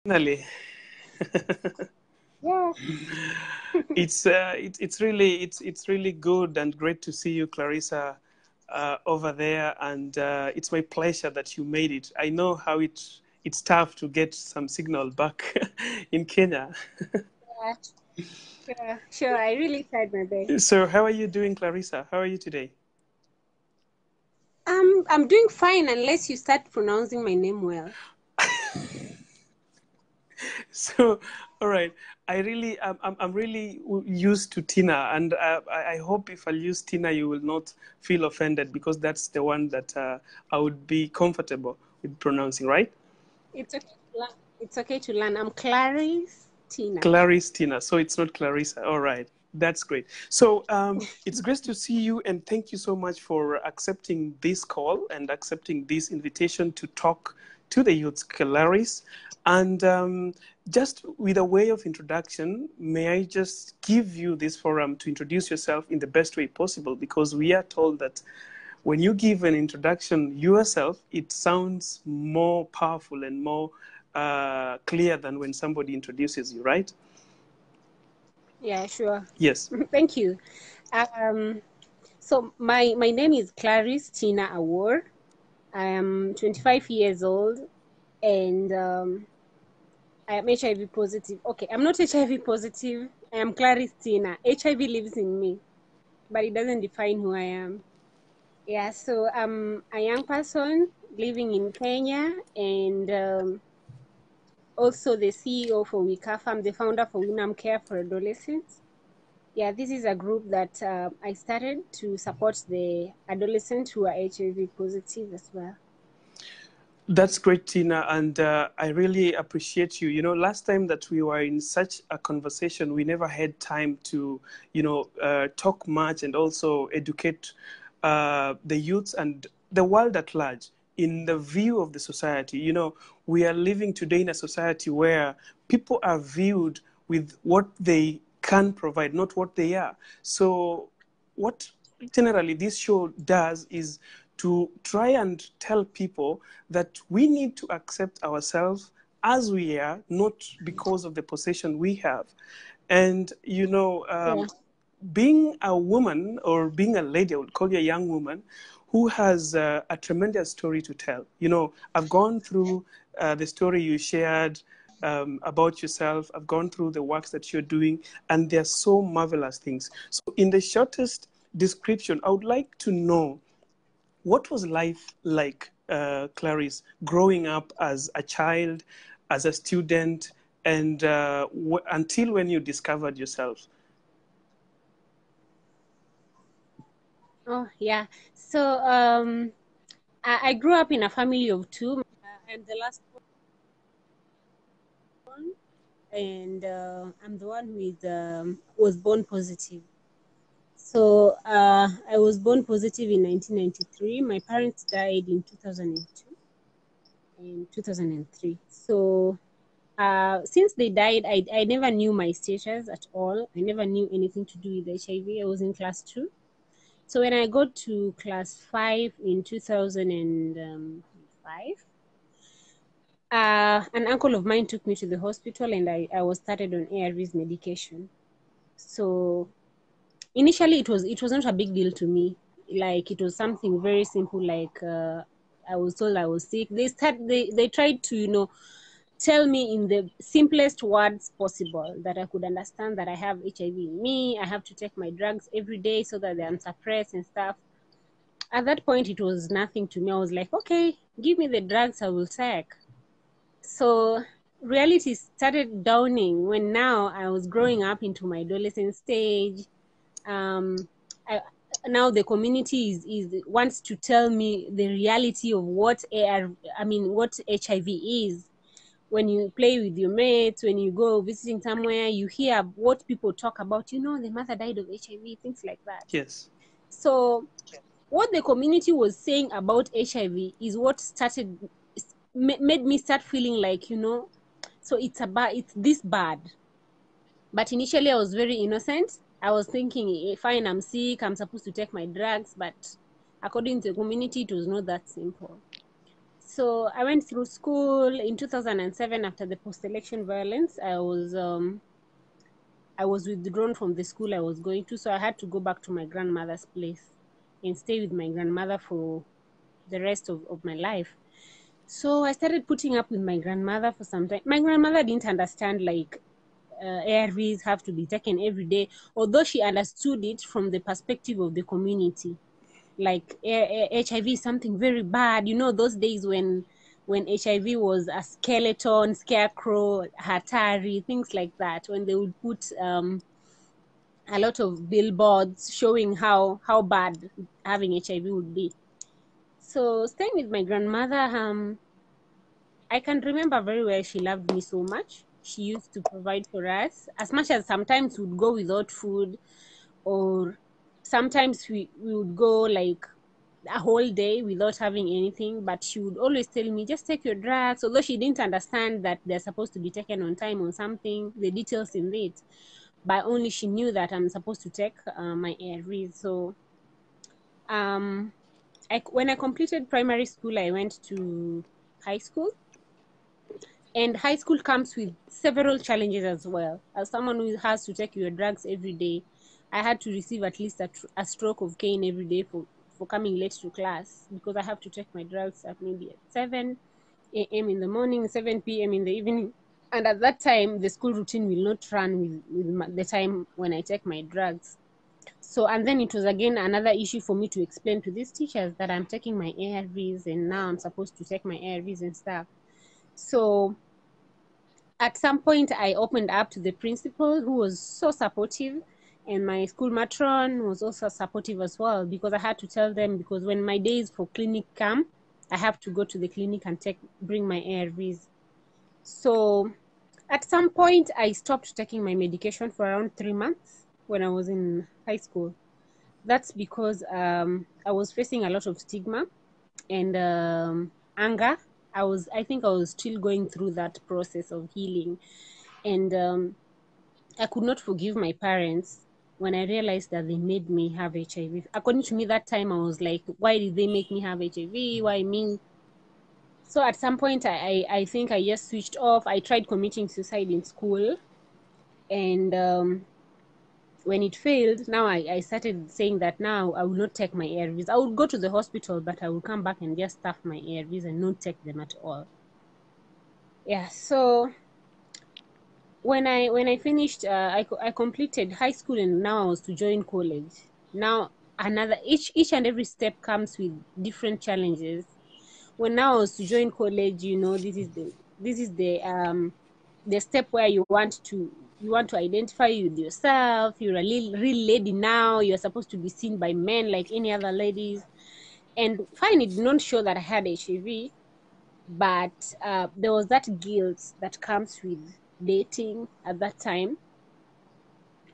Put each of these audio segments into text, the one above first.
Finally. Yeah. It's really good and great to see you, Clarissa, over there, and it's my pleasure that you made it. I know how it's tough to get some signal back in Kenya. Yeah. Sure. Sure. I really tried my best. So, how are you doing, Clarissa? How are you today? I'm doing fine unless you start pronouncing my name well. So, all right. I'm really used to Tina, and I hope if I use Tina, you will not feel offended because that's the one that I would be comfortable with pronouncing, right? It's okay. It's okay to learn. I'm Claris Tina. Claris Tina. So it's not Clarissa. All right. That's great. So it's great to see you, and thank you so much for accepting this call and accepting this invitation to talk to the youth, Claris. And just with a way of introduction, may I just give you this forum to introduce yourself in the best way possible? Because we are told that when you give an introduction yourself, it sounds more powerful and more clear than when somebody introduces you, right? Yeah, sure. Yes. Thank you. Um, so my name is Claris Tina Awor. I am 25 years old, and I am HIV positive. Okay, I'm not HIV positive. I am Claris Tina. HIV lives in me, but it doesn't define who I am. Yeah, so I'm a young person living in Kenya, and also the CEO for WICAF. I'm the founder for WINAM CARE for Adolescents. Yeah, this is a group that I started to support the adolescents who are HIV positive as well. That's great, Tina, and I really appreciate you. You know, last time that we were in such a conversation, we never had time to, talk much and also educate the youths and the world at large in the view of the society. You know, we are living today in a society where people are viewed with what they can provide, not what they are. So, what generally this show does is to try and tell people that we need to accept ourselves as we are, not because of the possession we have. And, Yeah. being a woman or being a lady, I would call you a young woman, who has a tremendous story to tell. You know, I've gone through the story you shared about yourself. I've gone through the works that you're doing, and they're so marvelous things. So, in the shortest description, I would like to know what was life like, Clarice, growing up as a child, as a student, and until when you discovered yourself? Oh, yeah. So I grew up in a family of two. I'm the last one, and I'm the one who was born positive. So I was born positive in 1993. My parents died in 2002 and 2003. So since they died, I never knew my status at all. I never knew anything to do with HIV. I was in class 2. So when I got to class 5 in 2005, an uncle of mine took me to the hospital, and I was started on ARVs medication. So initially it was not a big deal to me. Like, it was something very simple. Like, I was told I was sick. They tried to, tell me in the simplest words possible that I could understand that I have HIV in me. I have to take my drugs every day so that they're unsuppressed and stuff. At that point, it was nothing to me. I was like, okay, give me the drugs, I will take. So reality started dawning when now I was growing up into my adolescent stage. Now the community is wants to tell me the reality of what what HIV is. When you play with your mates, when you go visiting somewhere, you hear what people talk about. The mother died of HIV, things like that. Yes. So what the community was saying about HIV is what made me start feeling like, so it's this bad. But initially I was very innocent. I was thinking, fine, I'm sick, I'm supposed to take my drugs. But according to the community, it was not that simple. So I went through school in 2007. After the post-election violence, I was withdrawn from the school I was going to, so I had to go back to my grandmother's place and stay with my grandmother for the rest of my life. So I started putting up with my grandmother for some time. My grandmother didn't understand like ARVs have to be taken every day, although she understood it from the perspective of the community. Like HIV is something very bad. You know, those days when HIV was a skeleton, scarecrow, hatari, things like that, when they would put a lot of billboards showing how bad having HIV would be. So staying with my grandmother, I can remember very well she loved me so much. She used to provide for us, as much as sometimes we'd go without food, or sometimes we would go like a whole day without having anything, but she would always tell me, just take your drugs, although she didn't understand that they're supposed to be taken on time or something, the details in it, but only she knew that I'm supposed to take my ARVs. So when I completed primary school, I went to high school. And high school comes with several challenges as well. As someone who has to take your drugs every day, I had to receive at least a stroke of cane every day for coming late to class, because I have to take my drugs at maybe at 7 a.m. in the morning, 7 p.m. in the evening. And at that time, the school routine will not run with the time when I take my drugs. So, and then it was again another issue for me to explain to these teachers that I'm taking my ARVs and now I'm supposed to take my ARVs and stuff. So at some point, I opened up to the principal, who was so supportive, and my school matron was also supportive as well, because I had to tell them, because when my days for clinic come, I have to go to the clinic and bring my ARVs. So at some point, I stopped taking my medication for around 3 months when I was in high school. That's because I was facing a lot of stigma and anger. I think I was still going through that process of healing. And I could not forgive my parents when I realized that they made me have HIV. According to me, that time I was like, why did they make me have HIV? Why me? So at some point, I think I just switched off. I tried committing suicide in school. And when it failed, now I started saying that now I will not take my ARVs. I would go to the hospital, but I will come back and just stuff my ARVs and not take them at all. Yeah, so when I finished, I completed high school, and now I was to join college. Now each and every step comes with different challenges. When now I was to join college, you know, this is the step where you want to identify with yourself. You're a real lady now. You're supposed to be seen by men like any other ladies. And fine, it did not show that I had HIV, but there was that guilt that comes with dating at that time.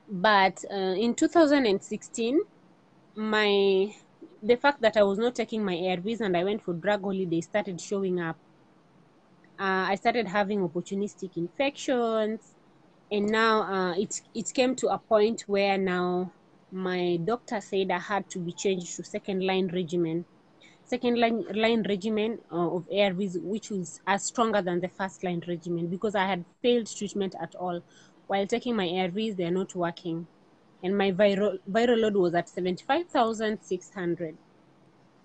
But in 2016, the fact that I was not taking my ARVs and I went for drug holiday started showing up. I started having opportunistic infections, and now it came to a point where now my doctor said I had to be changed to second line regimen of ARVs, which was as stronger than the first line regimen, because I had failed treatment at all. While taking my ARVs, they're not working. And my viral load was at 75,600.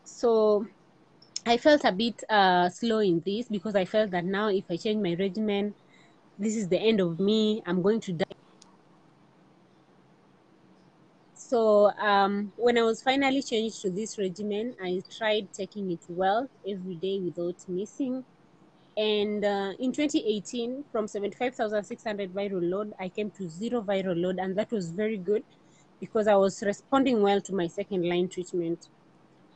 So I felt a bit slow in this, because I felt that now if I change my regimen, this is the end of me. I'm going to die. So when I was finally changed to this regimen, I tried taking it well every day without missing. And in 2018, from 75,600 viral load, I came to 0 viral load. And that was very good, because I was responding well to my second line treatment.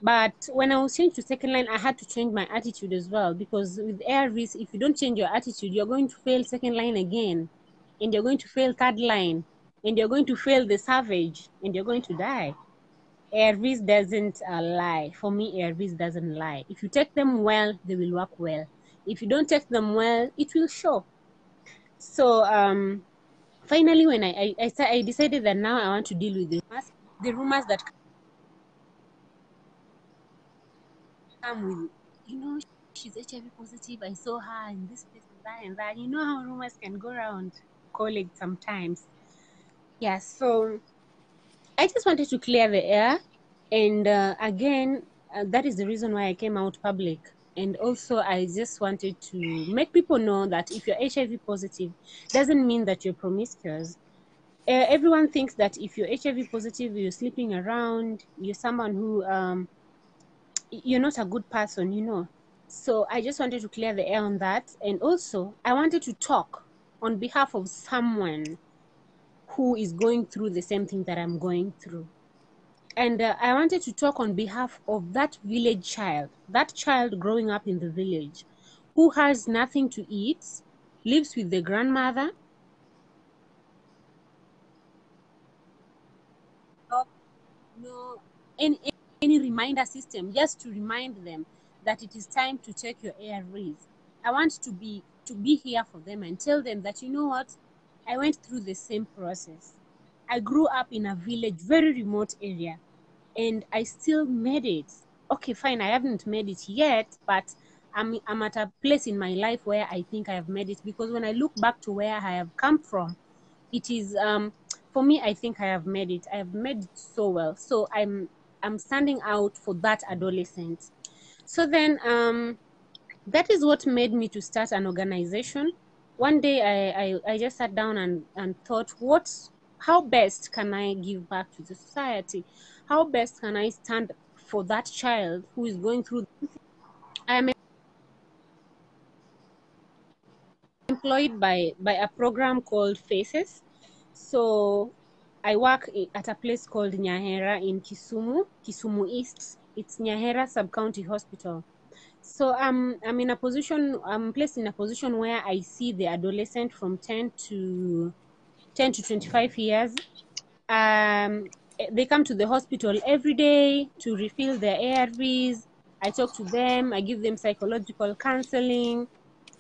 But when I was changed to second line, I had to change my attitude as well, because with ARVs, if you don't change your attitude, you're going to fail second line again, and you're going to fail third line, and you're going to fail the savage, and you're going to die. ARVs doesn't lie. For me, ARVs doesn't lie. If you take them well, they will work well. If you don't take them well, it will show. So finally, when I decided that now I want to deal with the rumors that come with, you know, she's HIV positive. I saw her in this place and that and that. You know how rumors can go around colleagues sometimes. Yeah, so I just wanted to clear the air. And again, that is the reason why I came out public. And also, I just wanted to make people know that if you're HIV positive, doesn't mean that you're promiscuous. Everyone thinks that if you're HIV positive, you're sleeping around, you're someone who you're not a good person, you know. So I just wanted to clear the air on that. And also, I wanted to talk on behalf of someone who is going through the same thing that I'm going through. And I wanted to talk on behalf of that village child, that child growing up in the village, who has nothing to eat, lives with the grandmother, no any reminder system just to remind them that it is time to take your ARVs. I want to be here for them and tell them that, you know what, I went through the same process. I grew up in a village, very remote area, and I still made it. Okay, fine, I haven't made it yet, but I'm at a place in my life where I think I have made it, because when I look back to where I have come from, it is for me, I think I have made it. I have made it so well. So I'm standing out for that adolescent. So then that is what made me to start an organization. One day I just sat down and thought, how best can I give back to the society? How best can I stand for that child who is going through? I am employed by a program called Faces. So I work at a place called Nyahera in Kisumu East. It's Nyahera Sub-County Hospital. So I'm in a position, I'm placed in a position where I see the adolescent from 10 to 25 years. They come to the hospital every day to refill their ARVs. I talk to them, I give them psychological counseling.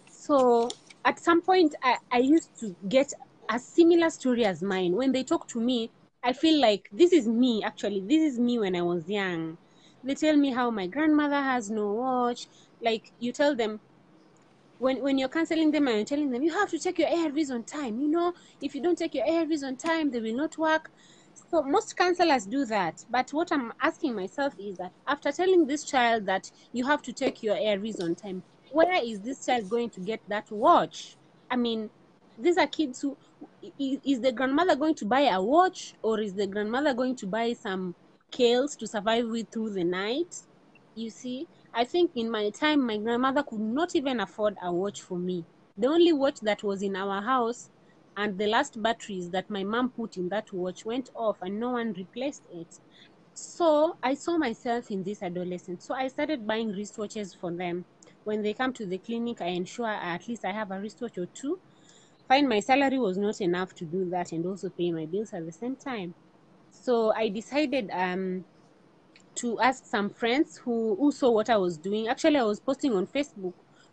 So at some point, I used to get a similar story as mine. When they talk to me, I feel like this is me, actually. This is me when I was young. They tell me how my grandmother has no watch. Like, you tell them, when you're counseling them and you're telling them, you have to take your ARVs on time. You know, if you don't take your ARVs on time, they will not work. So most counselors do that. But what I'm asking myself is that after telling this child that you have to take your ARVs on time, where is this child going to get that watch? I mean, these are kids who, is the grandmother going to buy a watch, or is the grandmother going to buy some kales to survive with through the night? You see, I think in my time, my grandmother could not even afford a watch for me. The only watch that was in our house, and the last batteries that my mom put in that watch went off and no one replaced it. So I saw myself in this adolescent. So I started buying wristwatches for them. When they come to the clinic, I ensure at least I have a wristwatch or two. Fine, my salary was not enough to do that and also pay my bills at the same time. So I decided to ask some friends who saw what I was doing. Actually, I was posting on Facebook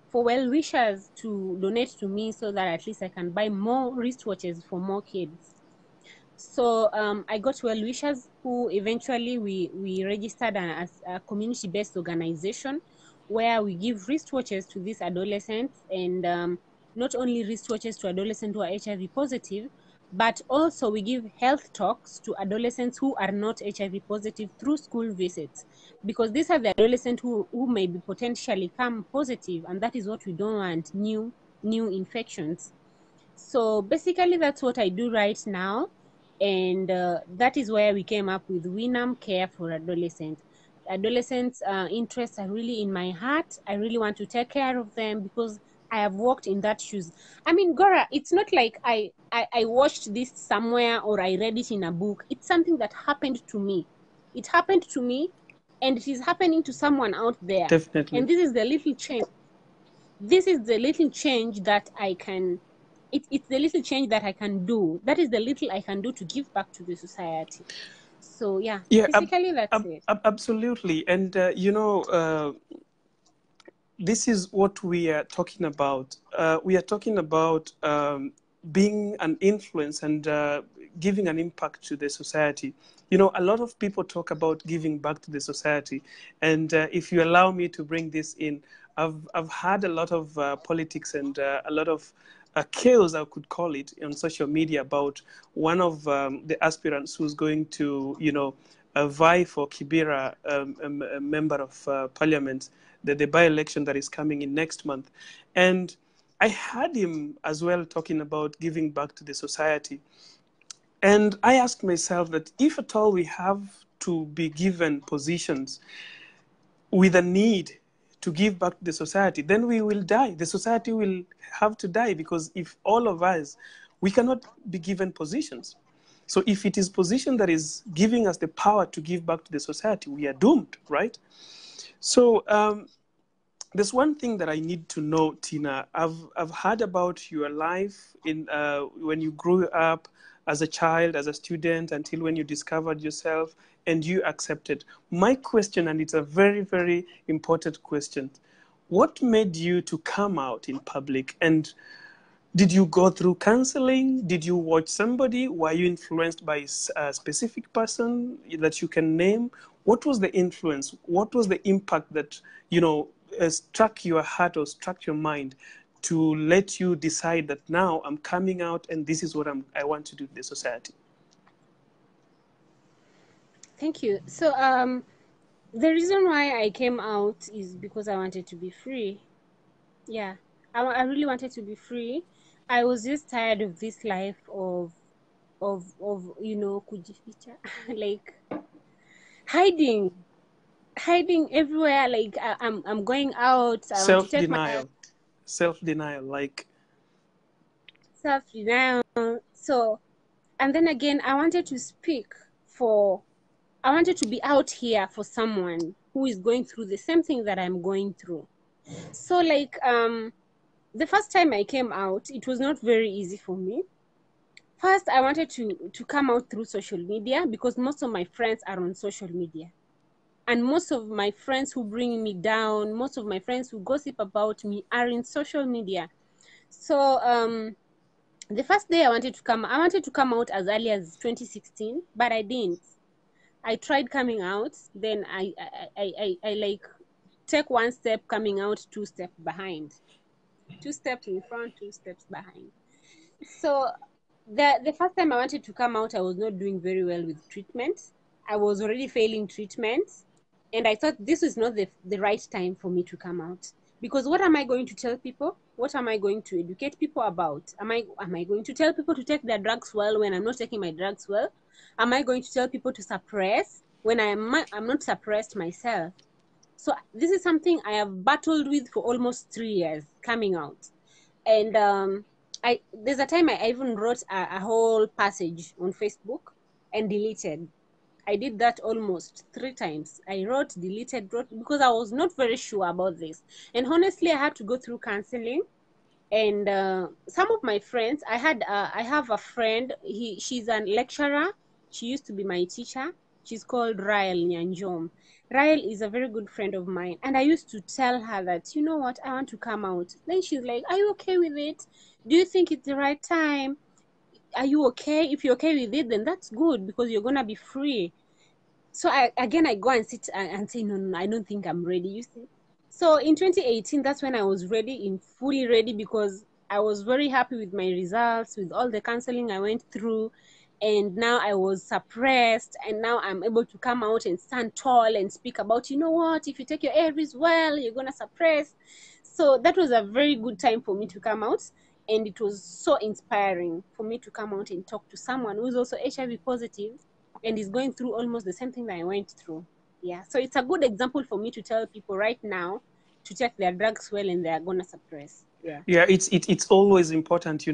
for well-wishers to donate to me so that at least I can buy more wristwatches for more kids. So I got well-wishers who eventually we registered as a community-based organization where we give wristwatches to these adolescents, and not only wristwatches to adolescents who are HIV positive, but also we give health talks to adolescents who are not HIV positive through school visits, because these are the adolescents who may be potentially come positive, and that is what we don't want, new infections. So basically that's what I do right now, and that is where we came up with WINAM CARE for adolescents. Adolescents' interests are really in my heart. I really want to take care of them because I have walked in that shoes. I mean, Gora, it's not like I watched this somewhere or I read it in a book. It's something that happened to me. It happened to me, and it is happening to someone out there. Definitely. And this is the little change. This is the little change that I can, it's the little change that I can do. That is the little I can do to give back to the society. So yeah, Yeah, basically that's it. absolutely. And, this is what we are talking about. We are talking about being an influence and giving an impact to the society. You know, a lot of people talk about giving back to the society. And if you allow me to bring this in, I've had a lot of politics and a lot of chaos, I could call it, on social media about one of the aspirants who's going to, vie for Kibera, a member of parliament, the by-election that is coming in next month. And I heard him as well talking about giving back to the society. And I asked myself that if at all we have to be given positions with a need to give back to the society, then we will die. The society will have to die, because if all of us, we cannot be given positions. So if it is position that is giving us the power to give back to the society, we are doomed, right? So there's one thing that I need to know, Tina. I've heard about your life in when you grew up as a child, as a student, until when you discovered yourself and you accepted. My question, and it's a very, very important question, what made you to come out in public? And did you go through counseling? Did you watch somebody? Were you influenced by a specific person that you can name? What was the influence? What was the impact that, struck your heart or struck your mind to let you decide that now I'm coming out and this is what I want to do to the society? Thank you. So the reason why I came out is because I wanted to be free. Yeah, I really wanted to be free. I was just tired of this life of kujificha, like hiding everywhere. Like I'm going out. I want to take my Self-denial, like self-denial. So, and then again, I wanted to be out here for someone who is going through the same thing that I'm going through. So like the first time I came out, it was not very easy for me. First, I wanted to come out through social media, because most of my friends are on social media. And most of my friends who bring me down, most of my friends who gossip about me are in social media. So the first day I wanted to come out as early as 2016, but I didn't. I tried coming out, then I like take one step coming out, two steps behind. 2 steps in front, 2 steps behind. So the first time I wanted to come out, I was not doing very well with treatment. I was already failing treatment. And I thought this is not the right time for me to come out. Because what am I going to tell people? What am I going to educate people about? Am I going to tell people to take their drugs well when I'm not taking my drugs well? Am I going to tell people to suppress when I'm not suppressed myself? So this is something I have battled with for almost 3 years coming out. And there's a time I even wrote a whole passage on Facebook and deleted. I did that almost 3 times. I wrote, deleted, because I was not very sure about this. And honestly, I had to go through counseling. And some of my friends, I have a friend, she's a lecturer. She used to be my teacher. She's called Rael Nyanjom. Rael is a very good friend of mine. And I used to tell her that, you know what, I want to come out. Then she's like, are you okay with it? Do you think it's the right time? Are you okay? If you're okay with it, then that's good, because you're going to be free. So I go and sit and say, no, I don't think I'm ready, you see. So in 2018, that's when I was fully ready, because I was very happy with my results, with all the counseling I went through. And now I was suppressed, and now I'm able to come out and stand tall and speak about, you know what, if you take your ARVs well, you're going to suppress. So that was a very good time for me to come out. And it was so inspiring for me to come out and talk to someone who's also HIV positive and is going through almost the same thing that I went through. Yeah, so it's a good example for me to tell people right now to take their drugs well, and they're gonna suppress. Yeah, it's always important,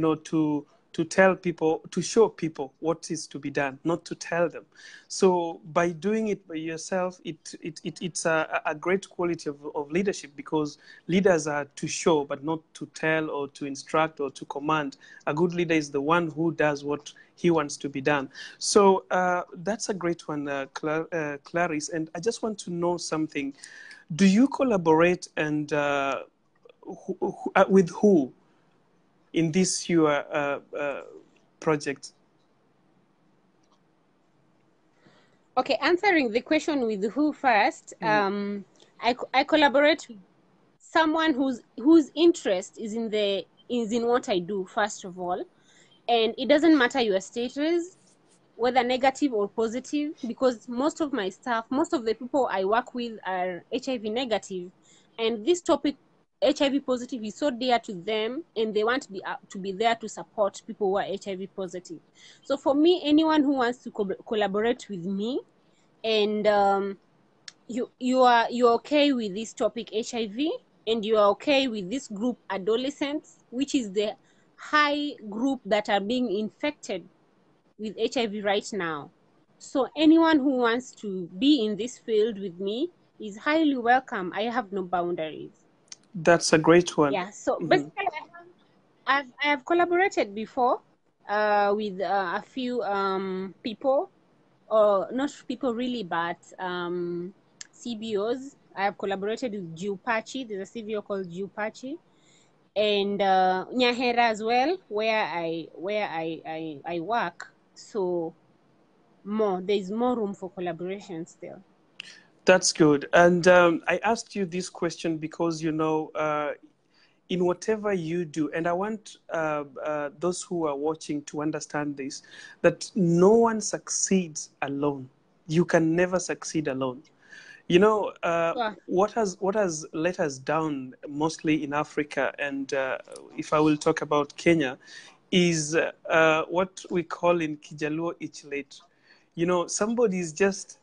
to tell people, to show people what is to be done, not to tell them. So by doing it by yourself, it's a great quality of leadership, because leaders are to show but not to tell or to instruct or to command. A good leader is the one who does what he wants to be done. So that's a great one, Clarice. And I just want to know something. Do you collaborate and with who in this your project? Okay, answering the question with who first. I collaborate with someone whose interest is in what I do, first of all. And it doesn't matter your status, whether negative or positive, because most of my staff, most of the people I work with are HIV negative, and this topic, HIV positive, is so dear to them, and they want to be there to support people who are HIV positive. So for me, anyone who wants to collaborate with me, and you're okay with this topic HIV, and you are okay with this group adolescents, which is the high group that are being infected with HIV right now. So anyone who wants to be in this field with me is highly welcome. I have no boundaries. That's a great one. Yeah. So basically, I have collaborated before with a few people, or not people really, but CBOs. I have collaborated with Jupachi. There's a CBO called Jupachi, and Nyahera as well, where I work. So there's more room for collaboration still. That's good. And I asked you this question because, you know, in whatever you do, and I want those who are watching to understand this, that no one succeeds alone. You can never succeed alone. You know, what has let us down mostly in Africa, and if I will talk about Kenya, is what we call in Kijaluo ichlet. You know, somebody is just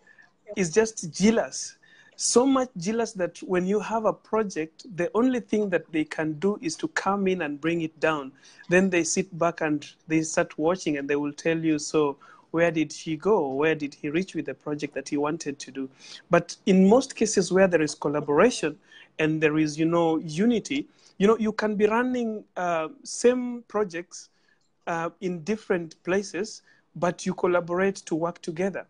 jealous, so much jealous that when you have a project, the only thing that they can do is to come in and bring it down. Then they sit back and they start watching, and they will tell you, so where did he go? Where did he reach with the project that he wanted to do? But in most cases where there is collaboration and there is, you know, unity, you know, you can be running same projects in different places, but you collaborate to work together.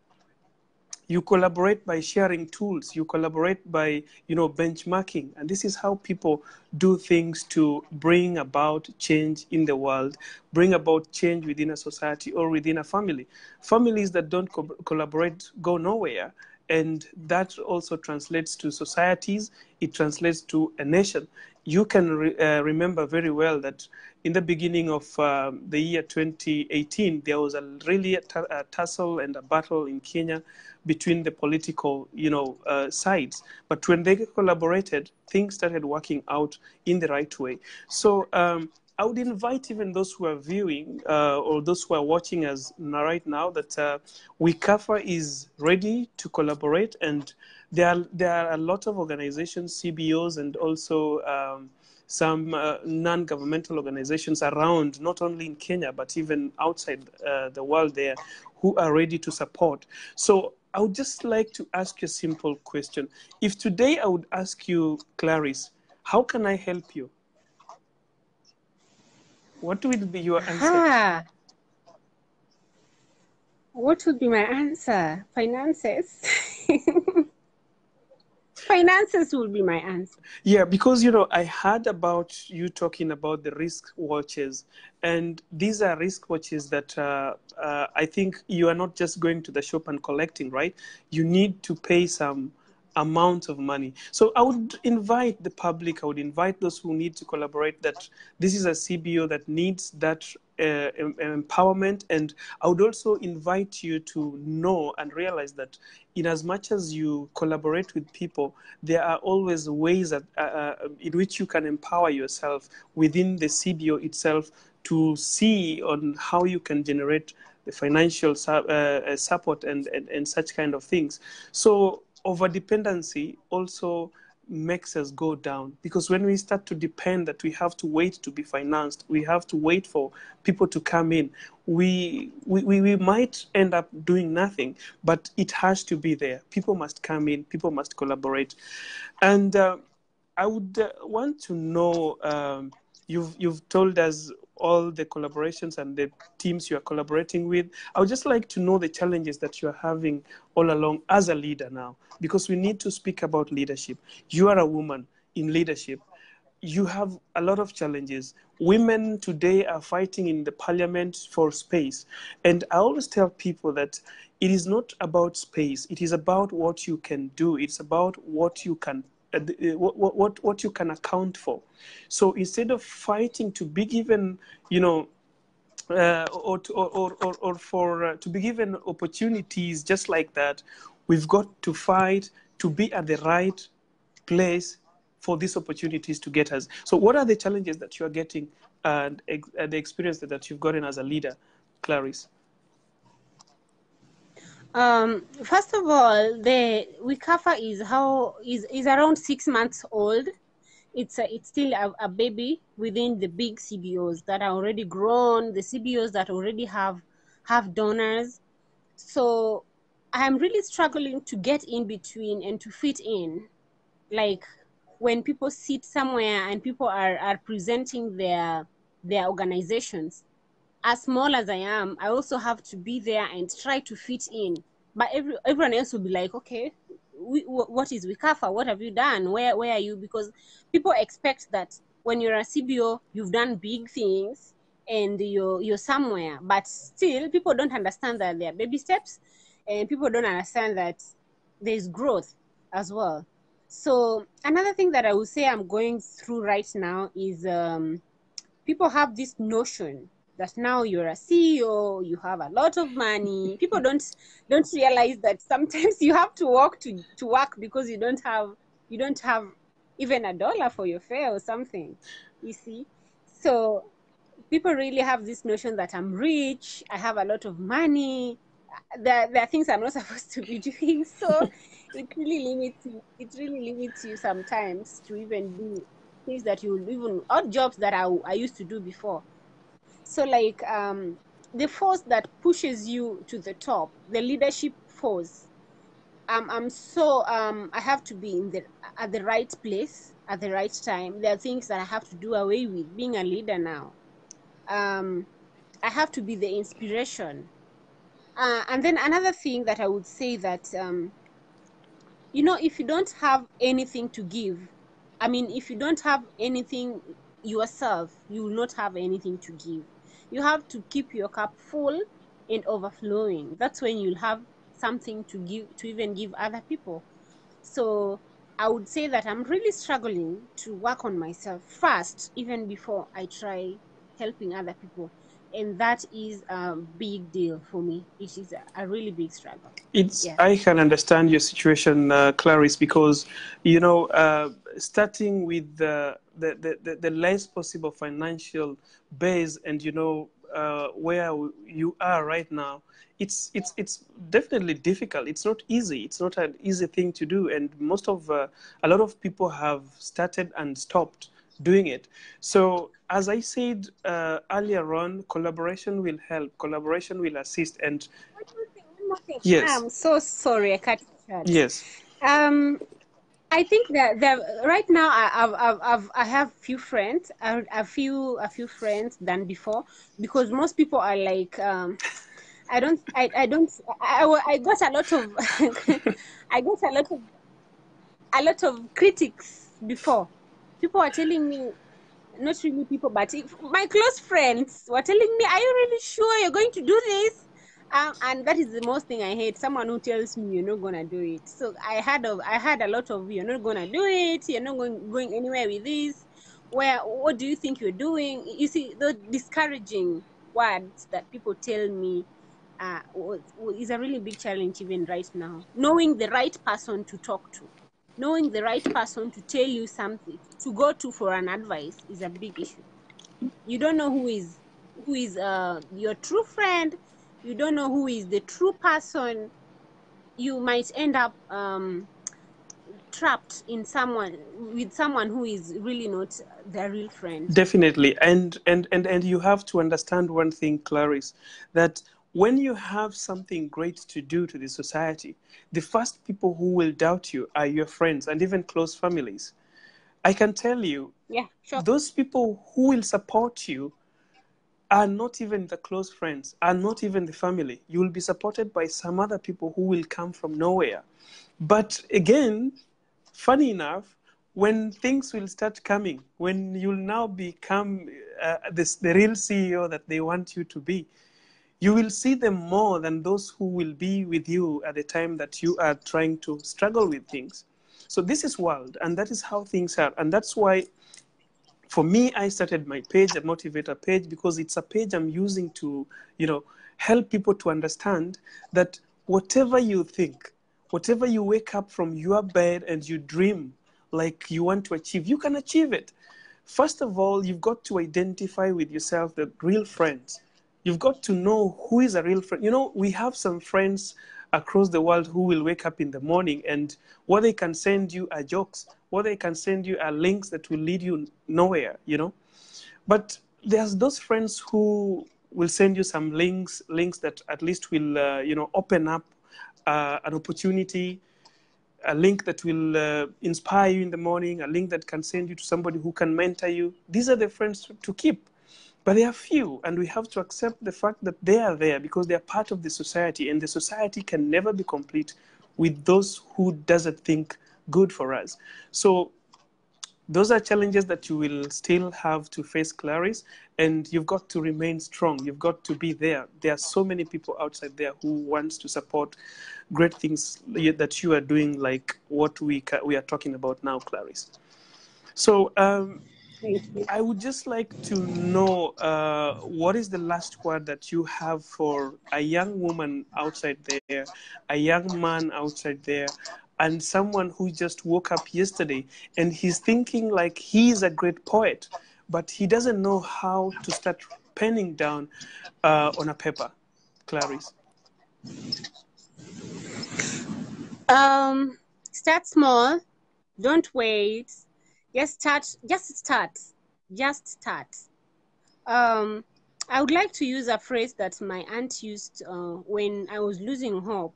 You collaborate by sharing tools. You collaborate by, you know, benchmarking. And this is how people do things to bring about change in the world, bring about change within a society or within a family. Families that don't collaborate go nowhere. And that also translates to societies. It translates to a nation. You can remember very well that in the beginning of the year 2018, there was really a tussle and a battle in Kenya between the political, you know, sides. But when they collaborated, things started working out in the right way. So I would invite even those who are viewing or those who are watching us right now that WICAFA is ready to collaborate, and there are a lot of organizations, CBOs, and also some non-governmental organizations around, not only in Kenya, but even outside the world there, who are ready to support. So I would just like to ask you a simple question. If today I would ask you, Claris, how can I help you? What would be your answer? What would be my answer? Finances. Finances would be my answer. Yeah, because, you know, I heard about you talking about the risk watches, and these are risk watches that I think you are not just going to the shop and collecting, right? You need to pay some amount of money. So I would invite the public, I would invite those who need to collaborate, that this is a CBO that needs that empowerment. And I would also invite you to know and realize that in as much as you collaborate with people, there are always ways that, in which you can empower yourself within the CBO itself to see on how you can generate the financial support and such kind of things. So over-dependency also makes us go down, because when we start to depend that we have to wait to be financed, we have to wait for people to come in, we might end up doing nothing. But it has to be there. People must come in, people must collaborate. And I would want to know, you've told us all the collaborations and the teams you are collaborating with. I would just like to know the challenges that you are having all along as a leader now, because we need to speak about leadership. You are a woman in leadership. You have a lot of challenges. Women today are fighting in the parliament for space. And I always tell people that it is not about space. It is about what you can do. It's about what you can what you can account for. So instead of fighting to be given, to be given opportunities just like that, we've got to fight to be at the right place for these opportunities to get us. So what are the challenges that you are getting, and the experience that you've gotten as a leader, Claris? First of all, the WICAFA is around 6 months old. It's still a baby within the big CBOs that are already grown, the CBOs that already have donors. So I'm really struggling to get in between and to fit in. Like when people sit somewhere and people are presenting their organizations, as small as I am, I also have to be there and try to fit in. But everyone else will be like, okay, what is WICAFA? What have you done? Where are you? Because people expect that when you're a CBO, you've done big things and you're somewhere. But still, people don't understand that there are baby steps, and people don't understand that there's growth as well. So another thing that I would say I'm going through right now is people have this notion that now you're a CEO, you have a lot of money. People don't realize that sometimes you have to walk to work because you don't have even $1 for your fare or something. You see, so people really have this notion that I'm rich, I have a lot of money. There are things I'm not supposed to be doing. So it really limits you sometimes to even do things that you even odd jobs that I used to do before. So like the force that pushes you to the top, the leadership force. I have to be at the right place at the right time. There are things that I have to do away with being a leader now. I have to be the inspiration. And then another thing that I would say that if you don't have anything to give, if you don't have anything yourself, you will not have anything to give. You have to keep your cup full and overflowing. That's when you'll have something to give, to even give other people. So I would say that I'm really struggling to work on myself first, even before I try helping other people. And that is a big deal for me. It is a really big struggle. Yeah. I can understand your situation, Clarice, because starting with the less possible financial base, and where you are right now, it's definitely difficult. It's not easy. It's not an easy thing to do, and a lot of people have started and stopped doing it. So as I said earlier on, collaboration will help, collaboration will assist. And One more thing. yes, I'm so sorry, I cut you short. yes, I think that right now I have few friends, a few friends than before, because most people are like I got a lot of I got a lot of critics before. People are telling me, not really people, but my close friends were telling me, are you really sure you're going to do this? And that is the most thing I hate, someone who tells me you're not going to do it. So I had a lot of, you're not going to do it, you're not going anywhere with this. What do you think you're doing? You see, the discouraging words that people tell me is a really big challenge even right now. Knowing the right person to talk to, knowing the right person to tell you something, to go to for an advice, is a big issue. You don't know who is your true friend. You don't know who is the true person. You might end up trapped with someone who is really not their real friend. definitely. And you have to understand one thing, Clarice, that when you have something great to do to the society, the first people who will doubt you are your friends and even close families. I can tell you, Yeah, sure. those people who will support you are not even the close friends, are not even the family. You will be supported by some other people who will come from nowhere. But again, funny enough, when things will start coming, when you'll now become the real CEO that they want you to be, you will see them more than those who will be with you at the time that you are trying to struggle with things. So this is wild, and that is how things are. And that's why, for me, I started my page, a motivator page, because it's a page I'm using to, help people to understand that whatever you think, whatever you wake up from your bed and you dream like you want to achieve, you can achieve it. First of all, you've got to identify with yourself the real friends. You've got to know who is a real friend. We have some friends across the world who will wake up in the morning, and what they can send you are jokes. What they can send you are links that will lead you nowhere. But there's those friends who will send you some links that at least will, open up an opportunity, a link that will inspire you in the morning, a link that can send you to somebody who can mentor you. These are the friends to keep. But they are few, and we have to accept the fact that they are there because they are part of the society, and the society can never be complete with those who doesn't think good for us. So those are challenges that you will still have to face, Clarice, and you've got to remain strong. You've got to be there. There are so many people outside there who wants to support great things that you are doing, like what we are talking about now, Clarice. So I would just like to know what is the last word that you have for a young woman outside there, a young man outside there, and someone who just woke up yesterday and he's thinking like he's a great poet, but he doesn't know how to start penning down on a paper. Clarice. Start small. Don't wait. Just start. I would like to use a phrase that my aunt used when I was losing hope.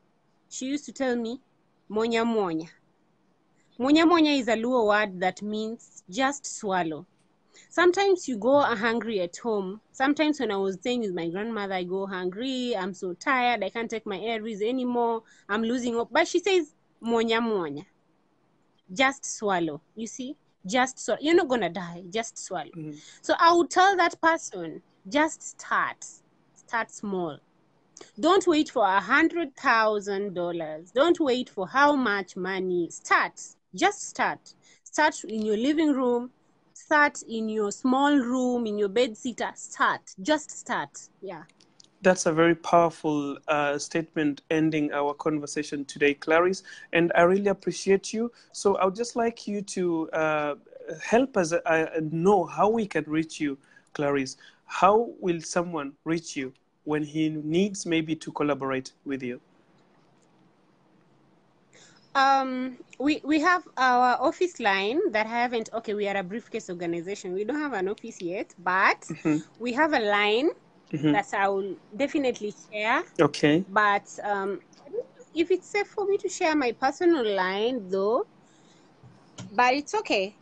She used to tell me, "Monya monya." Monya monya is a Luo word that means just swallow. Sometimes you go hungry at home. Sometimes when I was staying with my grandmother, I go hungry. I'm so tired. I can't take my ARVs anymore. I'm losing hope. But she says, "Monya monya." Just swallow. You see? Just swallow. You're not going to die. Just swallow. Mm-hmm. So I would tell that person, just start. Start small. Don't wait for $100,000. Don't wait for how much money. Start. Just start. Start in your living room. Start in your small room, in your bed sitter. Start. Just start. Yeah. That's a very powerful statement ending our conversation today, Clarice, and I really appreciate you. So I would just like you to help us know how we can reach you, Clarice. How will someone reach you when he needs maybe to collaborate with you? We have our office line that haven't, okay, we are a briefcase organization. We don't have an office yet, but we have a line that I will definitely share. Okay. But I don't know if it's safe for me to share my personal line though, but it's okay.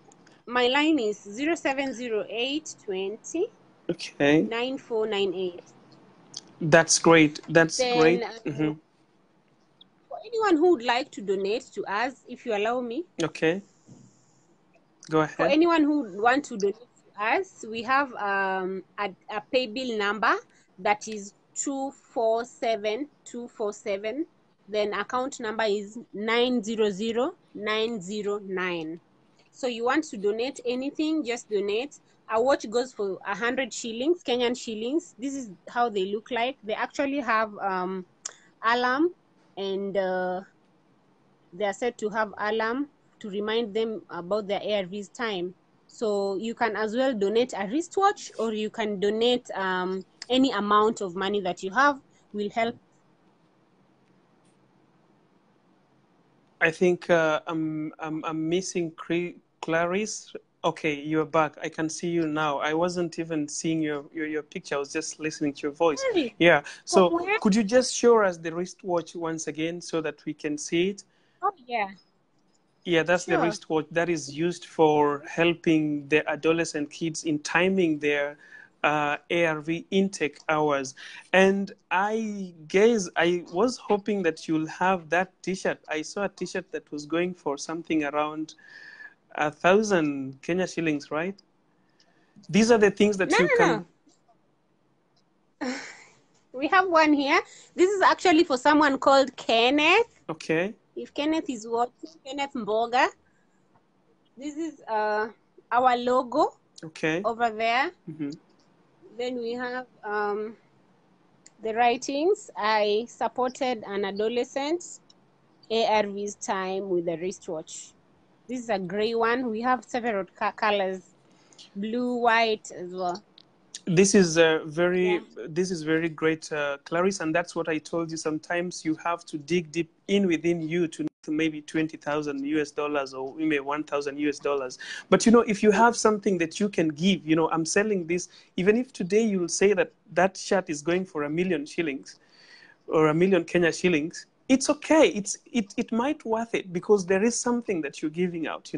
My line is 070820 9498. That's great. That's then, great. For anyone who would like to donate to us, if you allow me. Okay. Go ahead. For anyone who would want to donate to us, we have a pay bill number that is 247247. Then account number is 900909. So you want to donate anything, just donate. Our watch goes for 100 shillings, Kenyan shillings. This is how they look like. They actually have alarm, and they are said to have alarm to remind them about their ARVs time. So you can as well donate a wristwatch, or you can donate any amount of money that you have will help. I think I'm missing Clarice. Okay, you're back. I can see you now. I wasn't even seeing your picture. I was just listening to your voice. Really? Yeah. So could you just show us the wristwatch once again so that we can see it? Oh, yeah. Yeah, that's the wristwatch that is used for helping the adolescent kids in timing their ARV intake hours. And I guess I was hoping that you'll have that T-shirt. I saw a T-shirt that was going for something around 1,000 Kenya shillings, right? These are the things that you can... No. We have one here. This is actually for someone called Kenneth. Okay. If Kenneth is watching, Kenneth Mboga. This is our logo Okay. over there. Mm-hmm. Then we have the writings. I supported an adolescent ARV's time with a wristwatch. This is a gray one. We have several colors, blue, white as well. This is Yeah. very great, Clarice, and that's what I told you. Sometimes you have to dig deep in within you to maybe 20,000 US dollars or maybe 1,000 US dollars. But if you have something that you can give, I'm selling this. Even if today you'll say that that shirt is going for 1,000,000 shillings or 1,000,000 Kenya shillings, it's okay. It might worth it because there is something that you're giving out.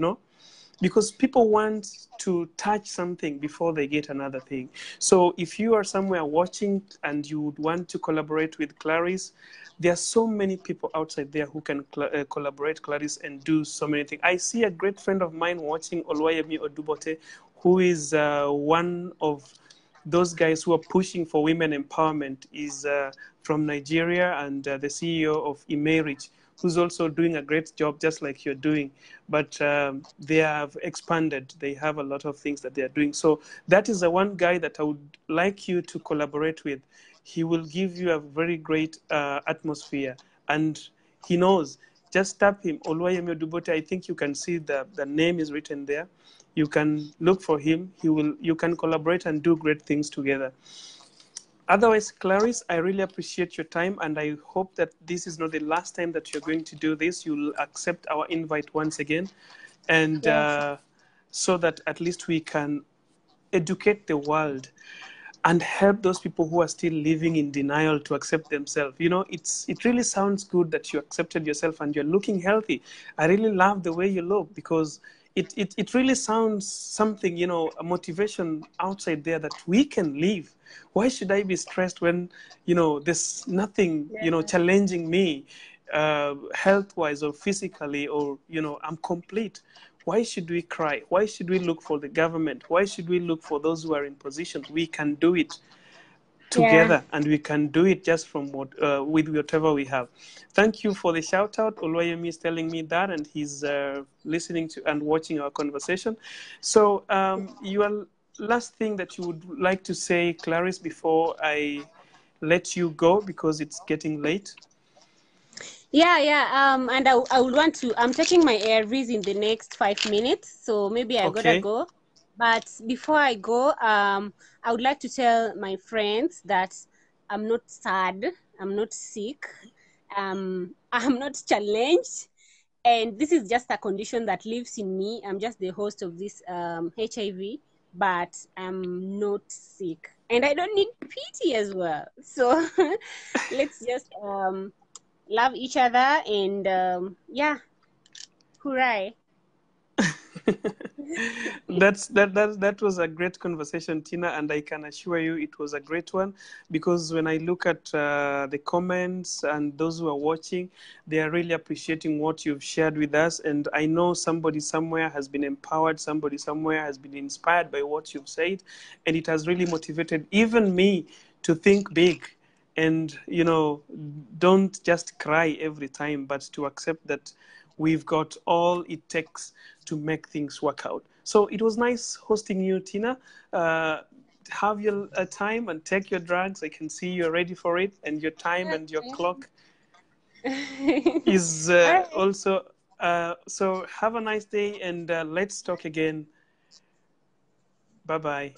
Because people want to touch something before they get another thing. So if you are somewhere watching and you would want to collaborate with Clarice, there are so many people outside there who can collaborate Clarice and do so many things. I see a great friend of mine watching, Oluwayemi Odubote, who is one of those guys who are pushing for women empowerment, is from Nigeria, and the CEO of Emerich, who's also doing a great job, just like you're doing. But they have expanded. They have a lot of things that they are doing. So that is the one guy that I would like you to collaborate with. He will give you a very great atmosphere, and he knows. Just tap him, Oluwayemi Odubote. I think you can see the name is written there. You can look for him. You can collaborate and do great things together. Otherwise, Clarice, I really appreciate your time, and I hope that this is not the last time that you're going to do this. You'll accept our invite once again, and Yes. so that at least we can educate the world and help those people who are still living in denial to accept themselves. It really sounds good that you accepted yourself and you're looking healthy. I really love the way you look, because it really sounds something, a motivation outside there that we can live. Why should I be stressed when, there's nothing, Yeah. challenging me health-wise or physically, or, I'm complete. Why should we cry? Why should we look for the government? Why should we look for those who are in position? We can do it Yeah. together, and we can do it just from with whatever we have. Thank you for the shout out. Oloyemi is telling me that, and he's listening to and watching our conversation. So, your last thing that you would like to say, Clarice, before I let you go, because it's getting late. Yeah, yeah. And I would want to. I'm taking my ARVs in the next 5 minutes, so maybe I gotta Okay. go. But before I go, I would like to tell my friends that I'm not sad. I'm not sick. I'm not challenged, and this is just a condition that lives in me. I'm just the host of this HIV, but I'm not sick, and I don't need pity as well. So let's just love each other, and yeah, hooray. That was a great conversation, Tina, and I can assure you it was a great one, because when I look at the comments and those who are watching, they are really appreciating what you've shared with us, and I know somebody somewhere has been empowered, somebody somewhere has been inspired by what you've said, and it has really motivated even me to think big, and don't just cry every time, but to accept that we've got all it takes to make things work out. So it was nice hosting you, Tina. Have your time and take your drugs. I can see you're ready for it, and your time and your clock is All right. also. So have a nice day, and let's talk again. Bye bye.